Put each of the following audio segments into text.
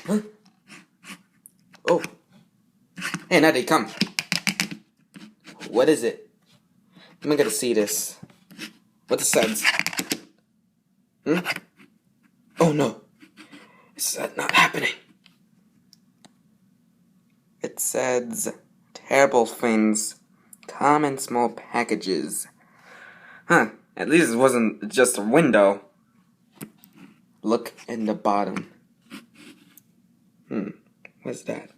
Huh? Oh. Hey, now they come. What is it? Am I gonna see this? What it says? Oh no. It's not happening. It says terrible things come in small packages. Huh. At least it wasn't just a window. Look in the bottom. What's that?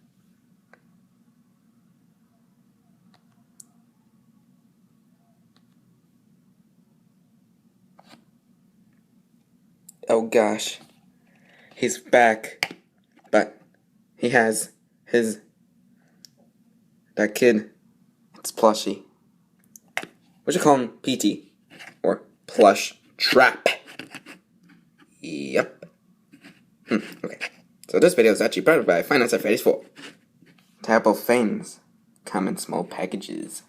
Oh gosh. He's back. But he has that kid. It's Plushy. What you call him? PT. Or Plush Trap. Yep. Okay. So this video is actually brought by Five Nights at Freddy's 4. Terrible things come in small packages.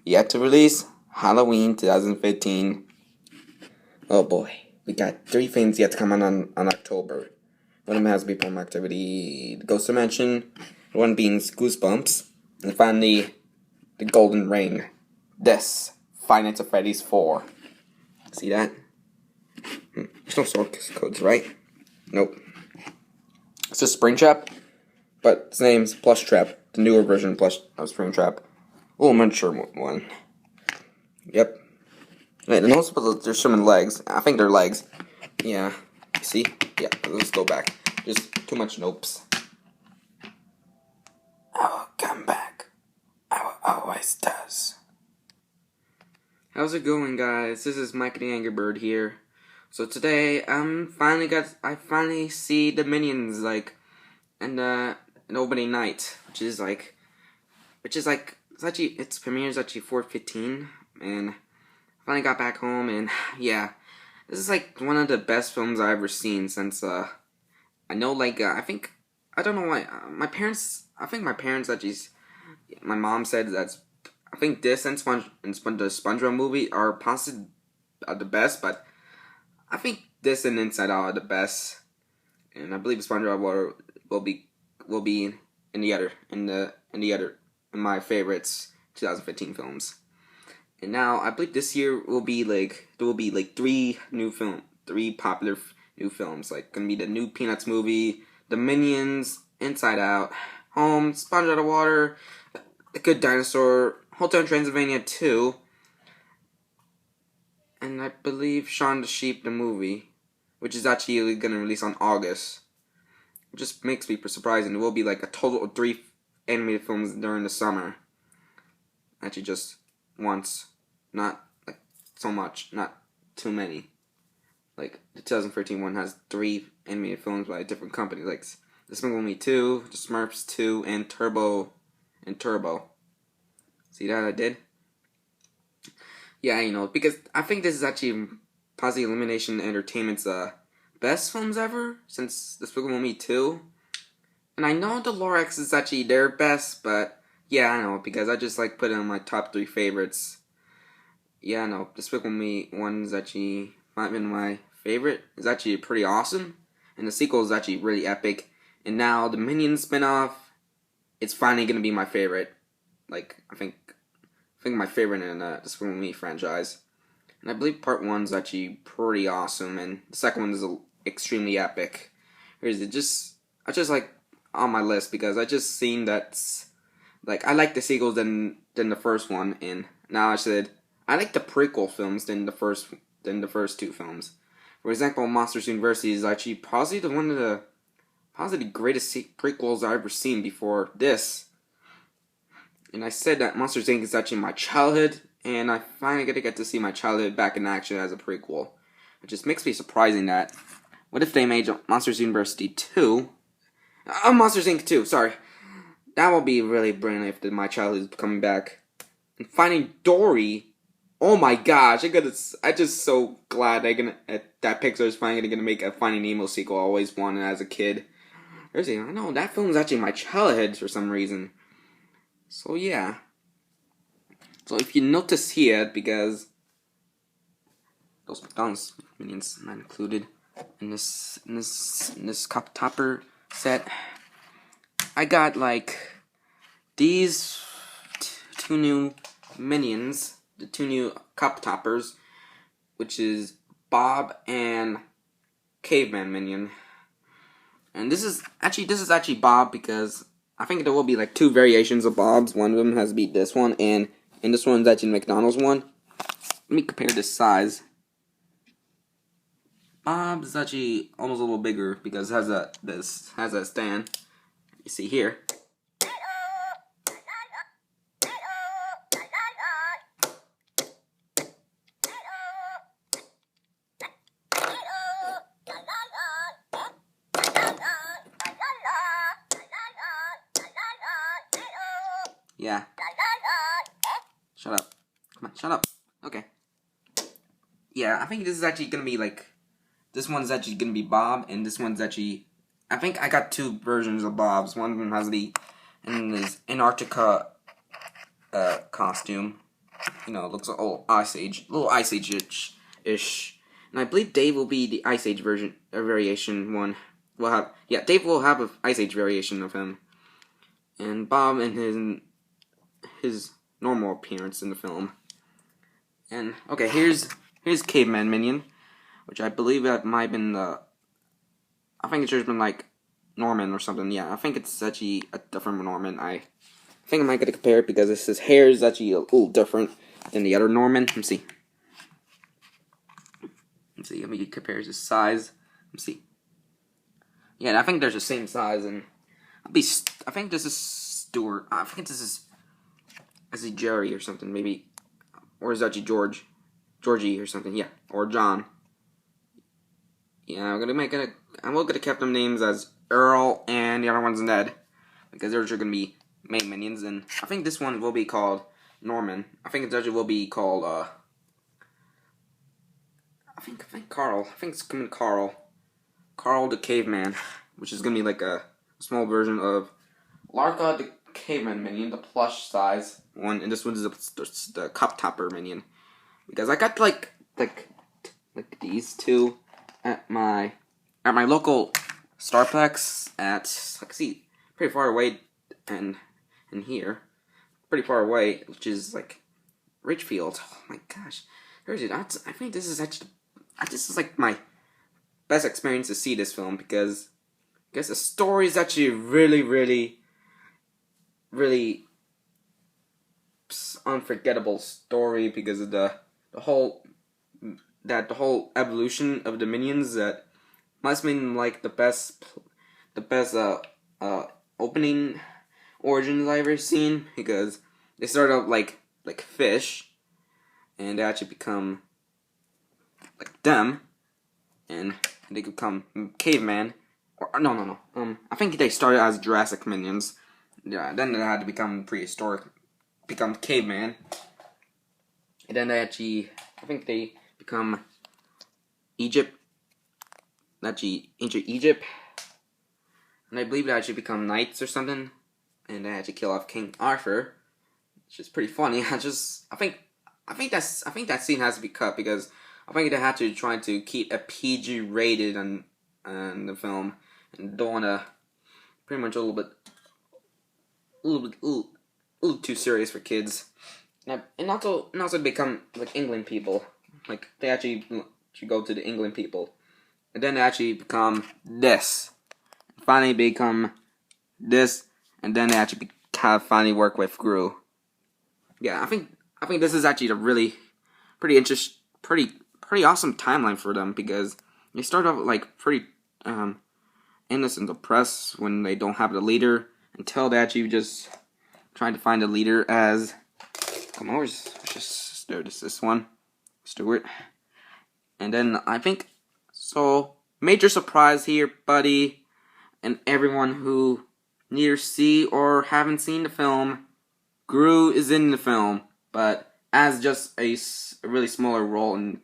Yet to release, Halloween 2015. Oh boy. We got 3 things yet to come on October. One of them has to be Paranormal Activity, the Ghost Dimension, one being Goosebumps, and finally, the Golden Ring. This, Five Nights at Freddy's 4. See that? There's no source codes, right? Nope. It's just Springtrap, but its name's Plush Trap, the newer version of Springtrap. Oh, miniature one. Yep. Right, and also there's some legs. I think they're legs. Yeah. See? Yeah, let's go back. Just too much nopes. I will come back. I will always does. How's it going, guys? This is Mike the Angry Bird here. So today, I finally see the Minions, and an opening night, its premiere is actually 4/15, and I finally got back home, and yeah, this is like one of the best films I've ever seen since, I know, I don't know why, my parents actually, my mom said that's, I think this and the SpongeBob movie are possibly the best, but I think this and Inside Out are the best, and I believe SpongeBob will be in my favorites 2015 films. And now I believe this year there will be 3 popular new films, like gonna be the new Peanuts movie, the Minions, Inside Out, Home, Sponge Out of Water, The Good Dinosaur, Hotel Transylvania 2, and I believe Shaun the Sheep the movie, which is actually gonna release on August. It just makes me surprising. It will be like a total of 3 animated films during the summer. Actually, just once, not like so much, not too many. Like the 2013 one has 3 animated films by a different company, like The Despicable Me 2, The Smurfs 2, and Turbo. See that I did? Yeah, because I think this is actually possibly Illumination Entertainment's best films ever since Despicable Me 2. And I know the Lorax is actually their best, but yeah, I know, because I just put it on my top 3 favorites. Yeah, I know, Despicable Me 1 is actually not been my favorite. It's actually pretty awesome, and the sequel is actually really epic. And now the Minions spinoff, it's finally gonna be my favorite. I think my favorite in the Despicable Me franchise. And I believe part 1 is actually pretty awesome, and the second one is extremely epic. I just on my list because I just seen that I like the sequels than the first one, and now I said I like the prequel films than the first 2 films. For example, Monsters University is actually possibly one of the greatest prequels I've ever seen before this. And I said that Monsters Inc. is actually my childhood, and I finally get to see my childhood back in action as a prequel. It just makes me surprising that, what if they made Monsters University 2? Monsters Inc. 2, sorry. That will be really brilliant if my childhood is coming back. And Finding Dory, oh my gosh, I'm just so glad that Pixar is finally gonna make a Finding Nemo sequel I always wanted as a kid. I know, that film is actually my childhood for some reason. So yeah. So if you notice here, because those Minions not included in this cup topper set, I got like these two new minions, the two new cup toppers, which is Bob and Caveman minion. And this is actually Bob, because I think there will be like two variations of Bob's. One of them has to be this one, and this one's actually McDonald's one. Let me compare this size. Bob's actually almost a little bigger because it has a stand. You see here. Yeah. Shut up. Come on, shut up. Okay. Yeah, I think this is actually gonna be like, this one's actually gonna be Bob, and this one's actually, I think I got two versions of Bob's. One of them has this Antarctica costume. You know, it looks a little Ice Age-ish. And I believe Dave will be the Ice Age variation one. Dave will have an Ice Age variation of him. And Bob in his normal appearance in the film. And okay, here's Caveman minion, which I believe that might have been I think it should have been like Norman or something. Yeah, I think it's actually a different Norman. I think I might get to compare it because his hair is actually a little different than the other Norman. Let me see. Let me compare his size. Let me see. Yeah, I think they're the same size, and I think this is Stuart. I think this is Jerry or something, maybe, or is that actually Georgie or something? Yeah, or John. Yeah, I'm gonna keep them names as Earl and the other one's Ned, because they're just gonna be main minions. And I think this one will be called Norman. I think it actually will be called I think Carl. I think it's gonna be Carl the Caveman, which is gonna be like a small version of Larka the Caveman minion, the plush size one, and this one is the cup topper minion. Because I got like these two at my local Starbucks pretty far away, and in here, pretty far away, which is like Ridgefield. Oh my gosh, where is it? I think this is like my best experience to see this film, because I guess the story is actually really unforgettable story, because of the whole evolution of the minions. That must have been like the best opening origins I've ever seen, because they start out like fish, and they actually become like them, and they become caveman. Or no. I think they started as Jurassic minions. Yeah, then they had to become prehistoric, become caveman, and then I think they become ancient Egypt, and I believe they actually become knights or something, and they actually kill off King Arthur, which is pretty funny. I think that scene has to be cut, because I think they had to try to keep a PG rated on the film, and don't want to pretty much a little too serious for kids. And also become like England people. Like they actually go to the England people, and then they actually become this. Finally become this, and then they actually finally work with Gru. Yeah, I think this is actually a really pretty awesome timeline for them, because they start off like pretty innocent, depressed when they don't have the leader, until they actually just trying to find a leader as, come on, where's this one, Stuart. And then I think, so major surprise here, buddy, and everyone who neither see or haven't seen the film, Gru is in the film, but as just a really smaller role in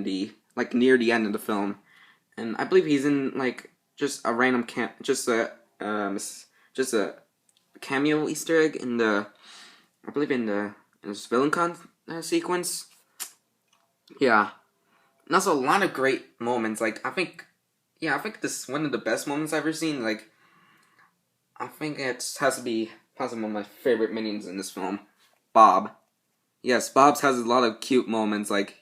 the like near the end of the film, and I believe he's in like just a random just a cameo Easter egg in the, I believe in the villain sequence. Yeah, and also a lot of great moments. Like I think this is one of the best moments I've ever seen. Like I think it has to be possibly one of my favorite minions in this film, Bob. Yes, Bob's has a lot of cute moments. Like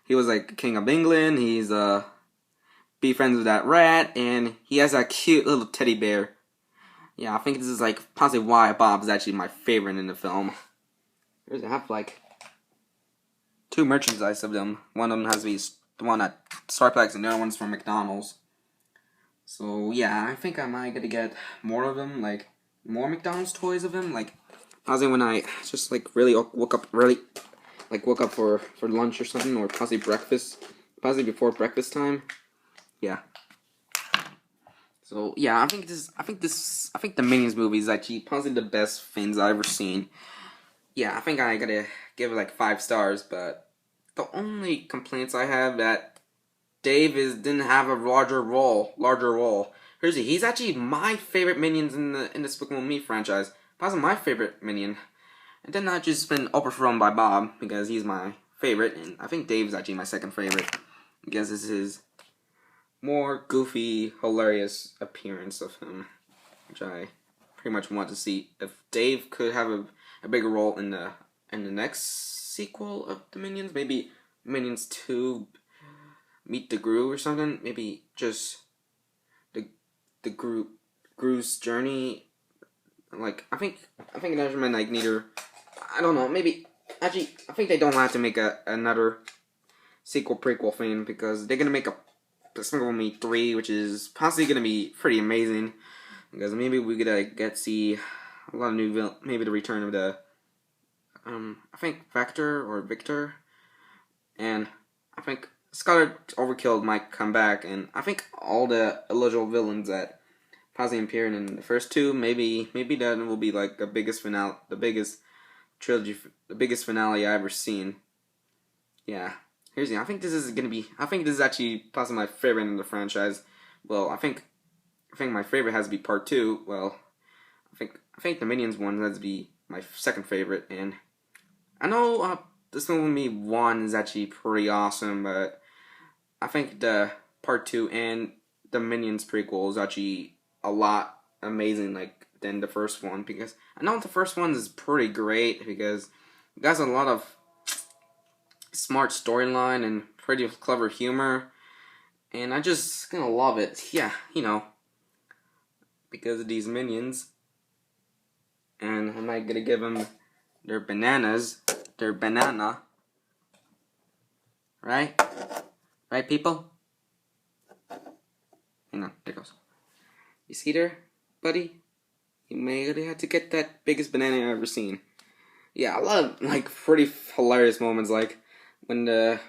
he was like King of England. He's be friends with that rat, and he has that cute little teddy bear. Yeah, I think this is like possibly why Bob's actually my favorite in the film. There's have like two merchandise of them. One of them has to be the one at Starbucks, and the other one's from McDonald's. So yeah, I think I might gonna get more of them, like more McDonald's toys of him. Like possibly when I just like really woke up for lunch or something, or possibly breakfast, possibly before breakfast time. Yeah. So yeah, I think the Minions movie is actually possibly the best things I've ever seen. Yeah, I think I gotta give it like 5 stars, but the only complaints I have that Dave didn't have a larger role. He's actually my favorite Minions in the Despicable Me franchise. Possibly my favorite Minion. And then I've just been overthrown by Bob because he's my favorite, and I think Dave's actually my second favorite because this is more goofy, hilarious appearance of him, which I pretty much want to see. If Dave could have a bigger role in the next sequel of the Minions, maybe Minions 2 Meet the Gru or something, maybe just the Gru's journey. Like I think there's like neither. I don't know. Maybe actually, I think they don't have to make another sequel prequel thing because they're gonna make a Despicable Me 3, which is possibly gonna be pretty amazing. Because maybe we could get see a lot of new maybe the return of the I think Victor, and I think Scarlet Overkill might come back, and I think all the eligible villains that possibly appeared in the first two, maybe that will be like the biggest trilogy, the biggest finale I ever seen. Yeah. Here's the. I think this is actually possibly my favorite in the franchise. Well, I think my favorite has to be part 2. Well, I think the Minions one has to be my second favorite, and I know this one with me 1 is actually pretty awesome, but I think the part 2 and the Minions prequel is actually a lot amazing than the first one, because I know the first one is pretty great because it has a lot of smart storyline and pretty clever humor, and I just gonna love it. Yeah, because of these minions, and I'm not gonna give them their banana, right? Right, people? Hang on, there goes. You see there, buddy? You may have to get that biggest banana I've ever seen. Yeah, a lot of pretty hilarious moments, like when the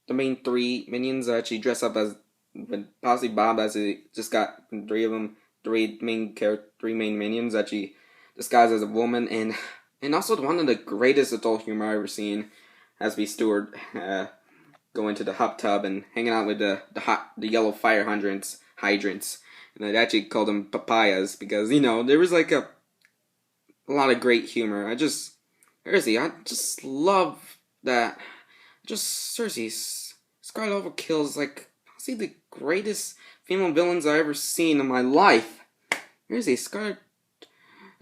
main 3 minions actually dress up as, when possibly Bob actually just got 3 of them, 3 main minions actually disguised as a woman, and also one of the greatest adult humor I've ever seen has to be Stuart going to the hot tub and hanging out with the yellow fire hydrants, and they actually called them papayas because there was a lot of great humor. I just love that. Seriously, Scarlet Overkill is possibly the greatest female villains I've ever seen in my life. Seriously, Scarlet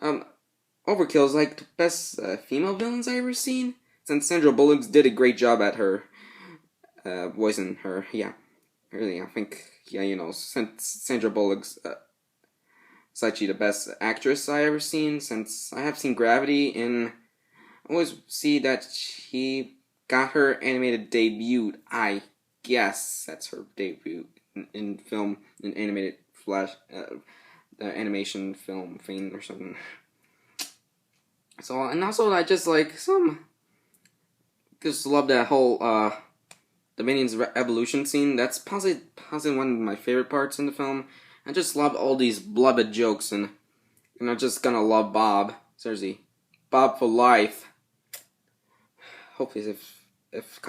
Overkill is the best female villains I've ever seen. Since Sandra Bullock did a great job at her voicing her. Yeah, really, I think since Sandra Bullock's is actually the best actress I ever seen. Since I have seen Gravity, and I always see that she got her animated debut. I guess that's her debut in film, in animated flash, animation film thing or something. So, and also I just just love that whole the Minions evolution scene. That's possibly one of my favorite parts in the film. I just love all these beloved jokes, and I'm just gonna love Bob. Seriously, Bob for life. Hopefully, if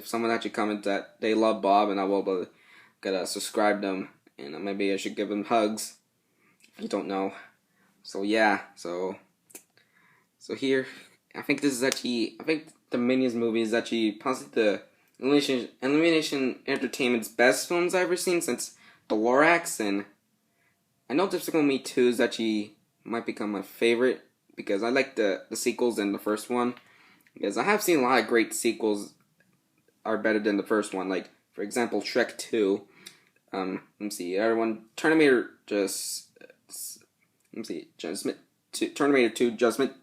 someone actually comments that they love Bob, and I will gotta subscribe them, and maybe I should give them hugs. If you don't know, so yeah, so here, I think the Minions movie is actually possibly the Illumination Entertainment's best films I've ever seen since the Lorax, and I know Despicable Me 2 is actually might become my favorite because I like the sequels than the first one. Because I have seen a lot of great sequels are better than the first one. Like, for example, Shrek 2. Let me see. Everyone, Terminator just let me see. Terminator 2 Judgment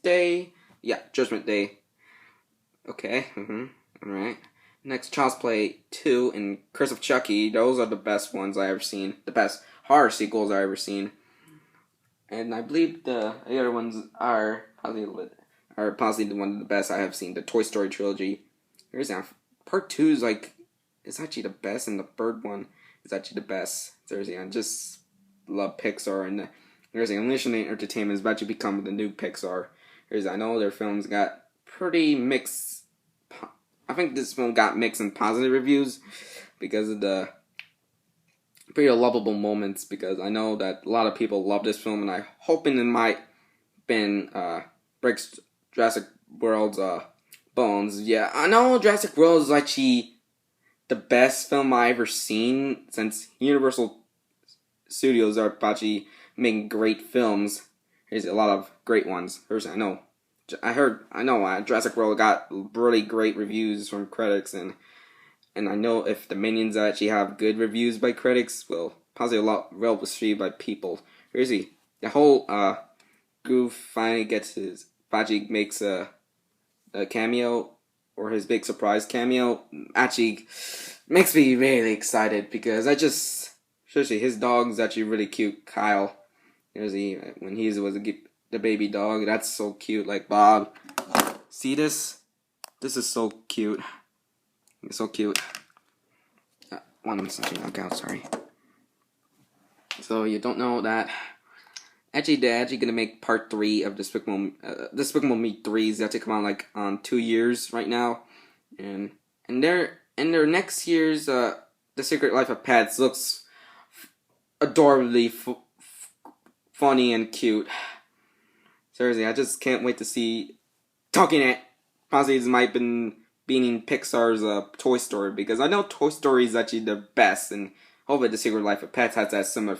Day. Yeah, Judgment Day. Okay. Alright. Next, Child's Play 2 and Curse of Chucky. Those are the best ones I ever seen. The best horror sequels I ever seen. And I believe the other ones are possibly one of the best I have seen. The Toy Story trilogy. Here's that. Part 2 is like, it's actually the best, and the third one is actually the best. Seriously, I just love Pixar, and seriously, Illumination Entertainment has actually become the new Pixar. I know their films got pretty mixed. I think this film got mixed and positive reviews because of the pretty lovable moments. Because I know that a lot of people love this film, and I hoping it might been breaks Jurassic World's bones. Yeah, I know Jurassic World is actually the best film I ever seen since Universal Studios are actually making great films. There's a lot of great ones. I know Jurassic World got really great reviews from critics, and I know if the Minions actually have good reviews by critics, well, possibly a lot well received by people. The whole Goof finally makes a cameo, or his big surprise cameo, actually makes me really excited because seriously, his dog's actually really cute, Kyle. When he was the baby dog, that's so cute. Like, Bob, see this? This is so cute. It's so cute. One second, okay, I'm sorry. So you don't know that they're actually gonna make part 3 of Despicable Me 3 is actually come out like on 2 years right now, and their next year's The Secret Life of Pets looks adorably funny and cute. Seriously, I just can't wait to see. Talking at possibly this might been beating Pixar's Toy Story, because I know Toy Story is actually the best, and hopefully The Secret Life of Pets has that similar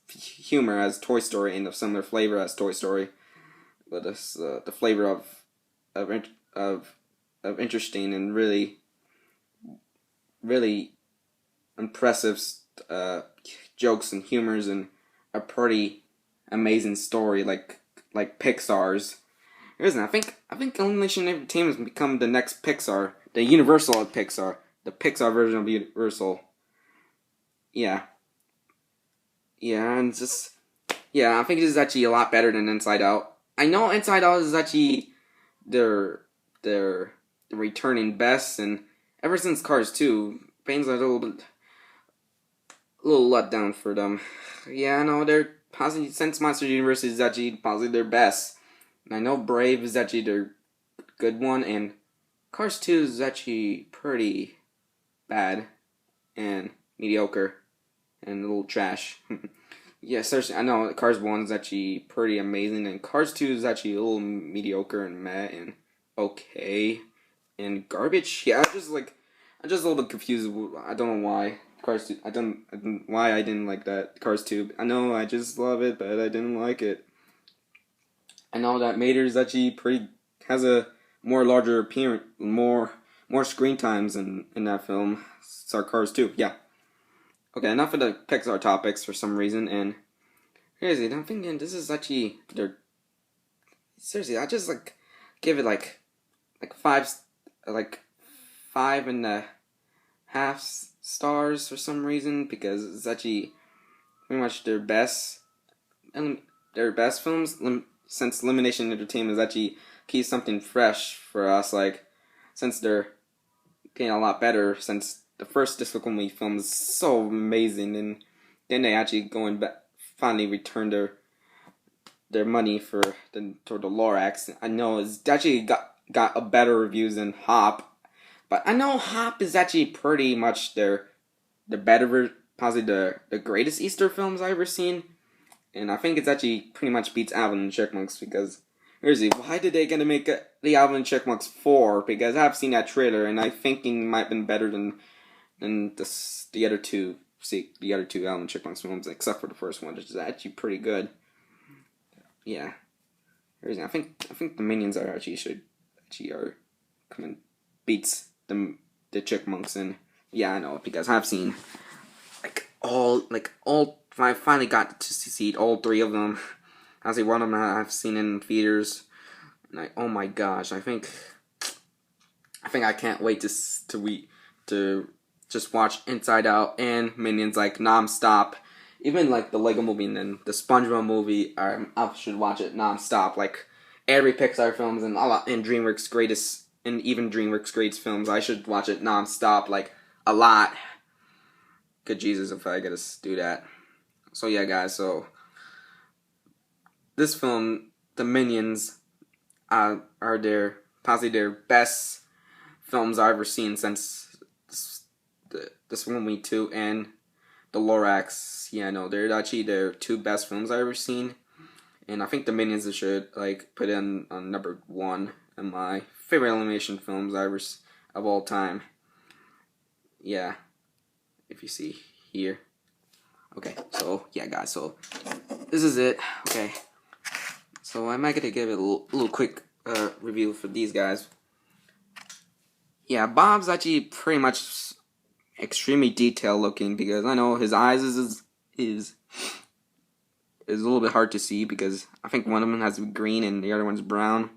humor as Toy Story and a similar flavor as Toy Story, but it's the flavor of interesting and really impressive jokes and humors, and a pretty amazing story like Pixar's. I think Illumination Entertainment has become the next Pixar, the Universal of Pixar, the Pixar version of Universal. Yeah, and I think this is actually a lot better than Inside Out. I know Inside Out is actually their returning best, and ever since Cars 2, Bane's a little let down for them. Yeah, I know they're possibly, since Monster Universe is actually possibly their best. And I know Brave is actually their good one, and Cars 2 is actually pretty bad and mediocre and a little trash. Yeah, seriously, I know Cars 1 is actually pretty amazing, and Cars 2 is actually a little mediocre and meh and okay and garbage. Yeah, I'm just a little bit confused. I don't know why Cars 2. Why I didn't like that Cars 2. I know I just love it, but I didn't like it. I know that Mater is actually has a more larger appearance, more screen times in that film. So Cars 2. Yeah. Okay, enough of the Pixar topics for some reason, and seriously, I'm thinking this is actually seriously, I just give it like 5.5 stars for some reason, because it's actually pretty much their best films, since Illumination Entertainment is actually keeps something fresh for us, since they're getting a lot better since the first Despicable Me film is so amazing, and then they actually going back, finally return their money toward the Lorax. I know it's actually got a better reviews than Hop, but I know Hop is actually pretty much the better, possibly the greatest Easter films I've ever seen, and I think it's actually pretty much beats Alvin and Chipmunks, because why did they gonna make the Alvin and Chipmunks 4? Because I've seen that trailer, and I think it might have been better than and the other two. See the other two Alvin Chipmunks films, except for the first one, which is actually pretty good. Yeah, I think the Minions are are coming beats the Chipmunks, and yeah, I know because I've seen all I finally got to see all three of them. I say one of them I've seen in theaters, and oh my gosh, I think I can't wait to just watch Inside Out and Minions like nonstop. Even like the Lego movie and then the SpongeBob movie, I should watch it nonstop. Like every Pixar films and DreamWorks greatest films, I should watch it nonstop, like a lot. Good Jesus, if I get to do that. So yeah, guys. So this film, the Minions, are possibly their best films I've ever seen since this movie 2 and the Lorax. Yeah, no, they're actually their two best films I've ever seen, and I think the Minions should like put in on number 1 in my favorite animation films of all time. Yeah, if you see here. Okay, so yeah, guys. So this is it. Okay, so I might get to give it a little quick review for these guys. Yeah, Bob's actually pretty much extremely detailed looking because I know his eyes is a little bit hard to see because I think one of them has green and the other one's brown.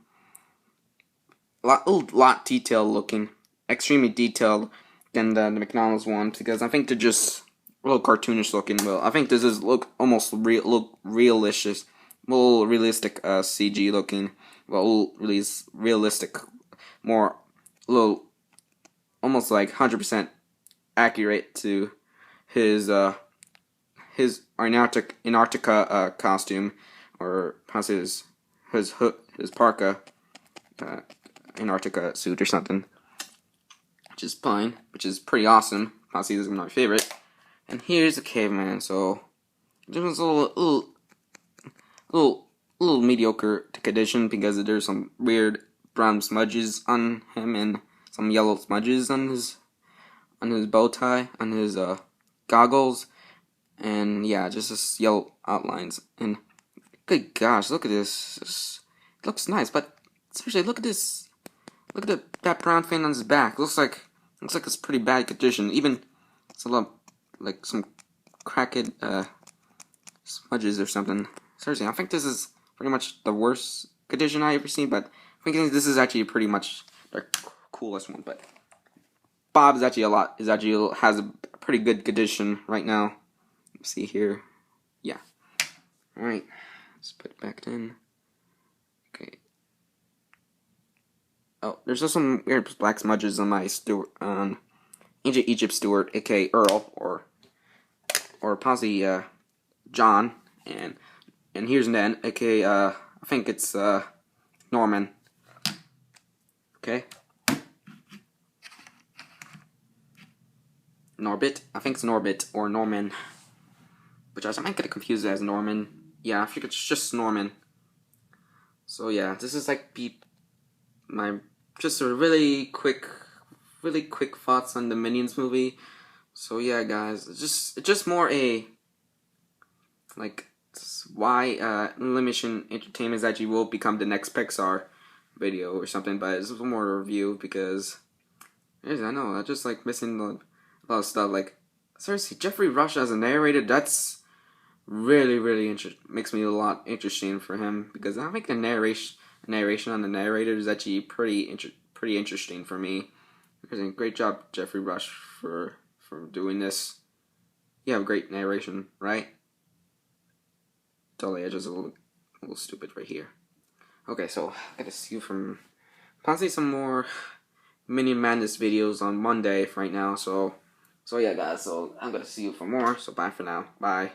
A lot detailed looking, extremely detailed than the McDonald's one because I think they're just a little cartoonish looking. Well, I think this is almost realistic, CG looking. Well, really realistic, more almost like 100% accurate to his Antarctica costume, or possibly his parka Antarctica suit or something, which is fine, which is pretty awesome. Possibly this is my favorite. And here's the caveman. So this was a little mediocre condition because there's some weird brown smudges on him and some yellow smudges on his bow tie, on his goggles, and yeah, just this yellow outlines. And good gosh, look at this. It looks nice, but seriously, look at this. Look at that brown thing on his back. Looks like it's pretty bad condition. Even it's a lot like some cracked smudges or something. Seriously, I think this is pretty much the worst condition I ever seen. But I think this is actually pretty much the coolest one. But Bob is actually has a pretty good condition right now. Let's see here. Yeah. Alright. Let's put it back in. Okay. Oh, there's just some weird black smudges on my Ancient Egypt Stewart, aka Earl, or possibly John, and here's Ned, aka I think it's Norman. Okay. Norbit? I think it's Norbit or Norman. Which I might get confused as Norman. Yeah, I think it's just Norman. So yeah, this is like my just a really quick thoughts on the Minions movie. So yeah, guys, it's just more a like why Illumination Entertainment actually will become the next Pixar video or something. But it's more a review because I know I just like missing a lot of stuff. Like seriously, Jeffrey Rush as a narrator, that's really makes me a lot interesting for him because I think the narration on the narrator is actually pretty interesting for me. Great job, Jeffrey Rush, for doing this. You have great narration, right? Totally, I just a little stupid right here. Okay, so I gotta see you from possibly some more Minion Madness videos on Monday right now. So yeah, guys. So I'm gonna see you for more. So bye for now. Bye.